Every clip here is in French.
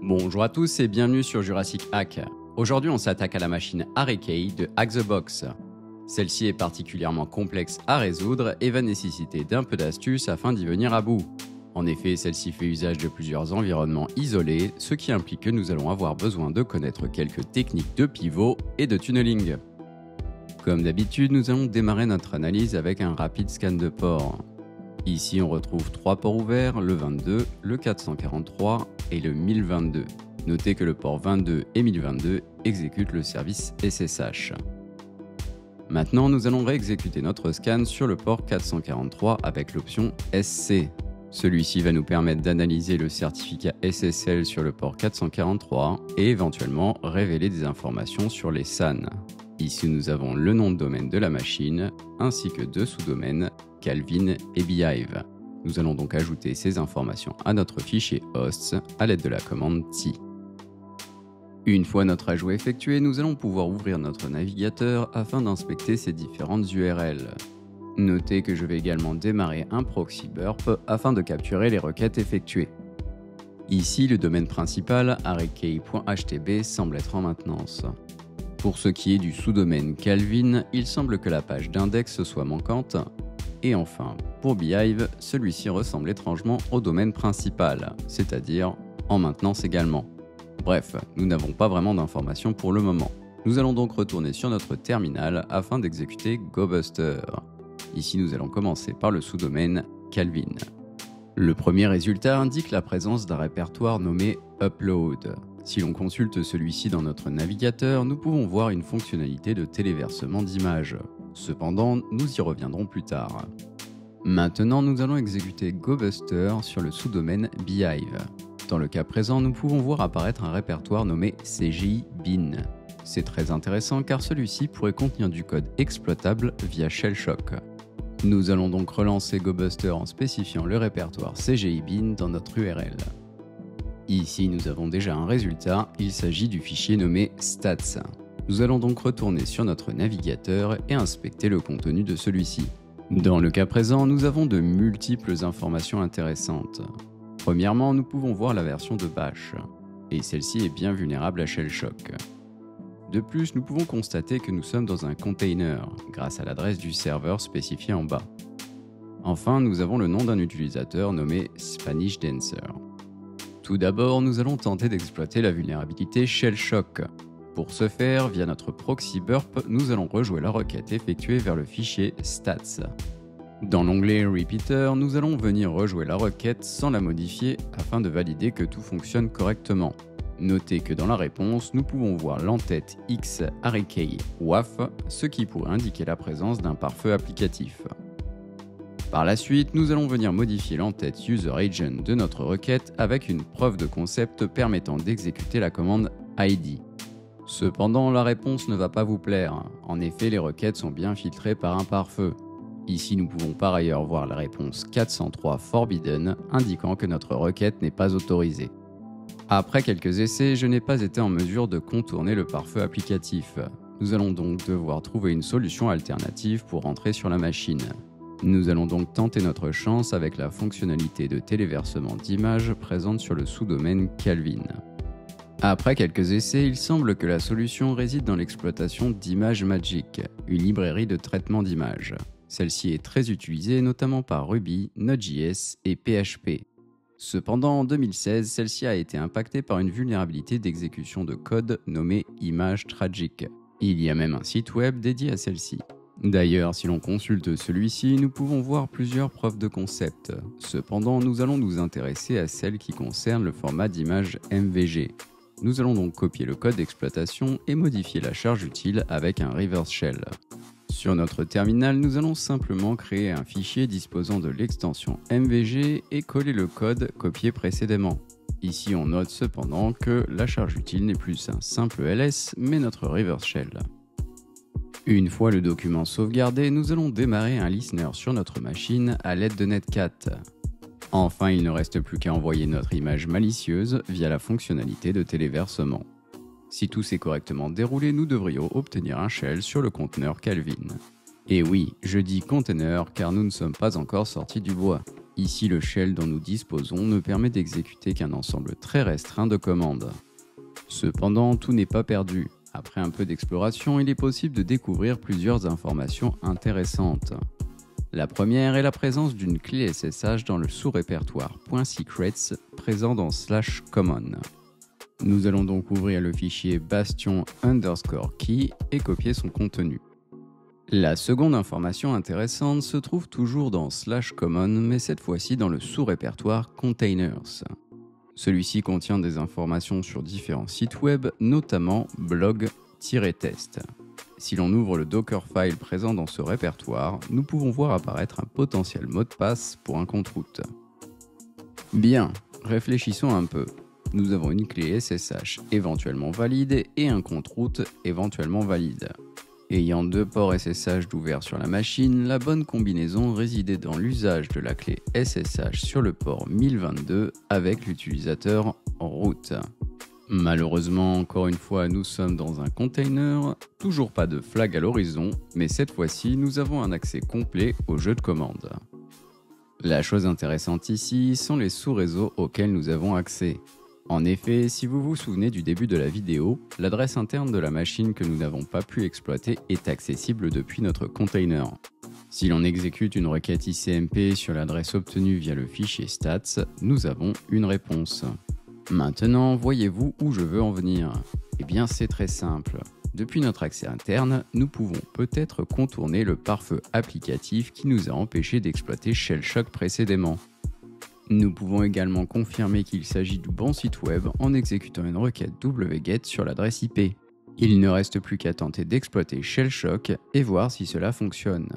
Bonjour à tous et bienvenue sur Jurassic Hack. Aujourd'hui on s'attaque à la machine Arcade de Hack the Box. Celle-ci est particulièrement complexe à résoudre et va nécessiter d'un peu d'astuce afin d'y venir à bout. En effet, celle-ci fait usage de plusieurs environnements isolés, ce qui implique que nous allons avoir besoin de connaître quelques techniques de pivot et de tunneling. Comme d'habitude, nous allons démarrer notre analyse avec un rapide scan de ports. Ici, on retrouve 3 ports ouverts, le 22, le 443 et le 1022. Notez que le port 22 et 1022 exécutent le service SSH. Maintenant, nous allons réexécuter notre scan sur le port 443 avec l'option SC. Celui-ci va nous permettre d'analyser le certificat SSL sur le port 443 et éventuellement révéler des informations sur les SAN. Ici, nous avons le nom de domaine de la machine ainsi que deux sous-domaines, Calvin et Beehive. Nous allons donc ajouter ces informations à notre fichier hosts à l'aide de la commande t. Une fois notre ajout effectué, nous allons pouvoir ouvrir notre navigateur afin d'inspecter ces différentes URL. Notez que je vais également démarrer un proxy burp afin de capturer les requêtes effectuées. Ici, le domaine principal array-key.htb semble être en maintenance. Pour ce qui est du sous-domaine Calvin, il semble que la page d'index soit manquante. Et enfin, pour Beehive, celui-ci ressemble étrangement au domaine principal, c'est-à-dire en maintenance également. Bref, nous n'avons pas vraiment d'informations pour le moment. Nous allons donc retourner sur notre terminal afin d'exécuter GoBuster. Ici, nous allons commencer par le sous-domaine Calvin. Le premier résultat indique la présence d'un répertoire nommé Upload. Si l'on consulte celui-ci dans notre navigateur, nous pouvons voir une fonctionnalité de téléversement d'images. Cependant, nous y reviendrons plus tard. Maintenant, nous allons exécuter GoBuster sur le sous-domaine Beehive. Dans le cas présent, nous pouvons voir apparaître un répertoire nommé CGI bin. C'est très intéressant car celui-ci pourrait contenir du code exploitable via Shellshock. Nous allons donc relancer GoBuster en spécifiant le répertoire CGI bin dans notre URL. Ici, nous avons déjà un résultat, il s'agit du fichier nommé stats. Nous allons donc retourner sur notre navigateur et inspecter le contenu de celui-ci. Dans le cas présent, nous avons de multiples informations intéressantes. Premièrement, nous pouvons voir la version de Bash, et celle-ci est bien vulnérable à Shellshock. De plus, nous pouvons constater que nous sommes dans un container, grâce à l'adresse du serveur spécifiée en bas. Enfin, nous avons le nom d'un utilisateur nommé Spanish Dancer. Tout d'abord, nous allons tenter d'exploiter la vulnérabilité Shellshock. Pour ce faire, via notre proxy burp, nous allons rejouer la requête effectuée vers le fichier stats. Dans l'onglet Repeater, nous allons venir rejouer la requête sans la modifier afin de valider que tout fonctionne correctement. Notez que dans la réponse, nous pouvons voir l'entête X array-key WAF, ce qui pourrait indiquer la présence d'un pare-feu applicatif. Par la suite, nous allons venir modifier l'entête user-agent de notre requête avec une preuve de concept permettant d'exécuter la commande ID. Cependant, la réponse ne va pas vous plaire. En effet, les requêtes sont bien filtrées par un pare-feu. Ici, nous pouvons par ailleurs voir la réponse 403 forbidden, indiquant que notre requête n'est pas autorisée. Après quelques essais, je n'ai pas été en mesure de contourner le pare-feu applicatif. Nous allons donc devoir trouver une solution alternative pour rentrer sur la machine. Nous allons donc tenter notre chance avec la fonctionnalité de téléversement d'images présente sur le sous-domaine Calvin. Après quelques essais, il semble que la solution réside dans l'exploitation d'ImageMagick, une librairie de traitement d'images. Celle-ci est très utilisée notamment par Ruby, Node.js et PHP. Cependant, en 2016, celle-ci a été impactée par une vulnérabilité d'exécution de code nommée ImageTragic. Il y a même un site web dédié à celle-ci. D'ailleurs, si l'on consulte celui-ci, nous pouvons voir plusieurs preuves de concept. Cependant, nous allons nous intéresser à celle qui concerne le format d'image MVG. Nous allons donc copier le code d'exploitation et modifier la charge utile avec un reverse shell. Sur notre terminal, nous allons simplement créer un fichier disposant de l'extension MVG et coller le code copié précédemment. Ici, on note cependant que la charge utile n'est plus un simple ls, mais notre reverse shell. Une fois le document sauvegardé, nous allons démarrer un listener sur notre machine à l'aide de Netcat. Enfin, il ne reste plus qu'à envoyer notre image malicieuse via la fonctionnalité de téléversement. Si tout s'est correctement déroulé, nous devrions obtenir un shell sur le conteneur Calvin. Et oui, je dis container car nous ne sommes pas encore sortis du bois. Ici, le shell dont nous disposons ne permet d'exécuter qu'un ensemble très restreint de commandes. Cependant, tout n'est pas perdu. Après un peu d'exploration, il est possible de découvrir plusieurs informations intéressantes. La première est la présence d'une clé SSH dans le sous-répertoire .secrets présent dans /common. Nous allons donc ouvrir le fichier bastion_key et copier son contenu. La seconde information intéressante se trouve toujours dans /common, mais cette fois-ci dans le sous-répertoire containers. Celui-ci contient des informations sur différents sites web, notamment blog-test. Si l'on ouvre le Dockerfile présent dans ce répertoire, nous pouvons voir apparaître un potentiel mot de passe pour un compte root. Bien, réfléchissons un peu. Nous avons une clé SSH éventuellement valide et un compte root éventuellement valide. Ayant deux ports SSH d'ouvert sur la machine, la bonne combinaison résidait dans l'usage de la clé SSH sur le port 1022 avec l'utilisateur root. Malheureusement, encore une fois, nous sommes dans un container, toujours pas de flag à l'horizon, mais cette fois-ci, nous avons un accès complet au jeu de commande. La chose intéressante ici sont les sous-réseaux auxquels nous avons accès. En effet, si vous vous souvenez du début de la vidéo, l'adresse interne de la machine que nous n'avons pas pu exploiter est accessible depuis notre container. Si l'on exécute une requête ICMP sur l'adresse obtenue via le fichier stats, nous avons une réponse. Maintenant, voyez-vous où je veux en venir? Eh bien, c'est très simple. Depuis notre accès interne, nous pouvons peut-être contourner le pare-feu applicatif qui nous a empêché d'exploiter Shellshock précédemment. Nous pouvons également confirmer qu'il s'agit du bon site web en exécutant une requête wget sur l'adresse IP. Il ne reste plus qu'à tenter d'exploiter Shellshock et voir si cela fonctionne.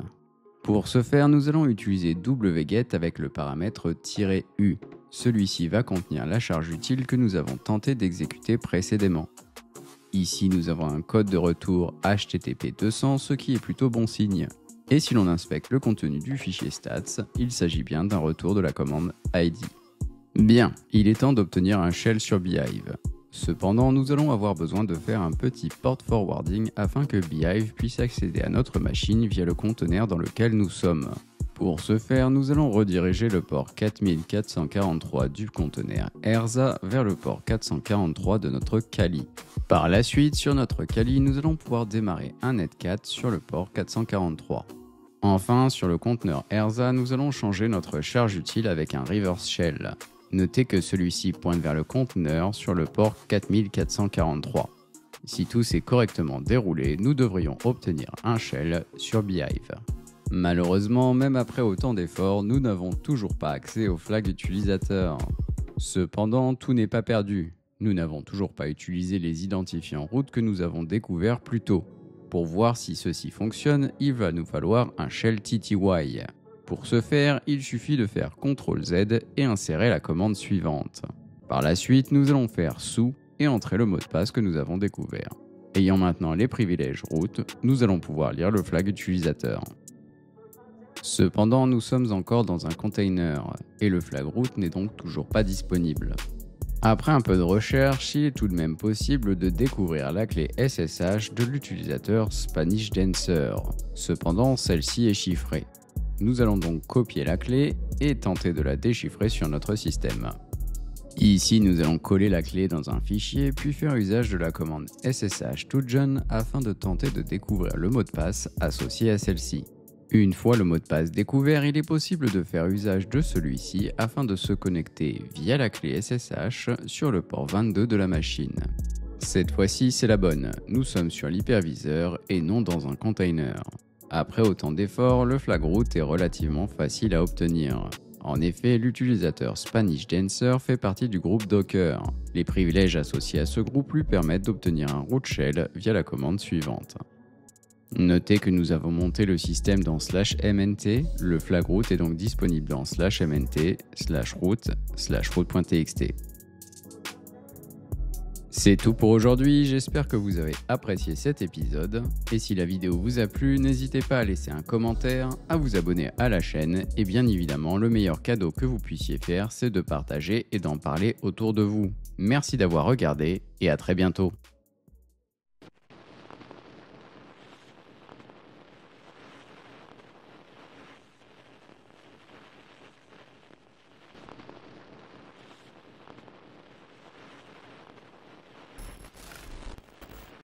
Pour ce faire, nous allons utiliser wget avec le paramètre -u. Celui-ci va contenir la charge utile que nous avons tenté d'exécuter précédemment. Ici, nous avons un code de retour HTTP 200, ce qui est plutôt bon signe. Et si l'on inspecte le contenu du fichier stats, il s'agit bien d'un retour de la commande ID. Bien, il est temps d'obtenir un shell sur Beehive. Cependant, nous allons avoir besoin de faire un petit port forwarding afin que Beehive puisse accéder à notre machine via le conteneur dans lequel nous sommes. Pour ce faire, nous allons rediriger le port 4443 du conteneur ERSA vers le port 443 de notre Kali. Par la suite, sur notre Kali, nous allons pouvoir démarrer un netcat sur le port 443. Enfin, sur le conteneur ERSA, nous allons changer notre charge utile avec un reverse shell. Notez que celui-ci pointe vers le conteneur sur le port 4443. Si tout s'est correctement déroulé, nous devrions obtenir un shell sur Beehive. Malheureusement, même après autant d'efforts, nous n'avons toujours pas accès au flag utilisateur. Cependant, tout n'est pas perdu. Nous n'avons toujours pas utilisé les identifiants route que nous avons découverts plus tôt. Pour voir si ceci fonctionne, il va nous falloir un shell TTY. Pour ce faire, il suffit de faire CTRL-Z et insérer la commande suivante. Par la suite, nous allons faire sous et entrer le mot de passe que nous avons découvert. Ayant maintenant les privilèges route, nous allons pouvoir lire le flag utilisateur. Cependant, nous sommes encore dans un container et le flag root n'est donc toujours pas disponible. Après un peu de recherche, il est tout de même possible de découvrir la clé SSH de l'utilisateur Spanish Dancer. Cependant, celle-ci est chiffrée. Nous allons donc copier la clé et tenter de la déchiffrer sur notre système. Ici, nous allons coller la clé dans un fichier puis faire usage de la commande SSH toJohn afin de tenter de découvrir le mot de passe associé à celle-ci. Une fois le mot de passe découvert, il est possible de faire usage de celui-ci afin de se connecter via la clé SSH sur le port 22 de la machine. Cette fois-ci, c'est la bonne. Nous sommes sur l'hyperviseur et non dans un container. Après autant d'efforts, le flag root est relativement facile à obtenir. En effet, l'utilisateur Spanish Dancer fait partie du groupe Docker. Les privilèges associés à ce groupe lui permettent d'obtenir un root shell via la commande suivante. Notez que nous avons monté le système dans /mnt, le flag root est donc disponible dans /mnt/root/root.txt. C'est tout pour aujourd'hui, j'espère que vous avez apprécié cet épisode. Et si la vidéo vous a plu, n'hésitez pas à laisser un commentaire, à vous abonner à la chaîne. Et bien évidemment, le meilleur cadeau que vous puissiez faire, c'est de partager et d'en parler autour de vous. Merci d'avoir regardé et à très bientôt.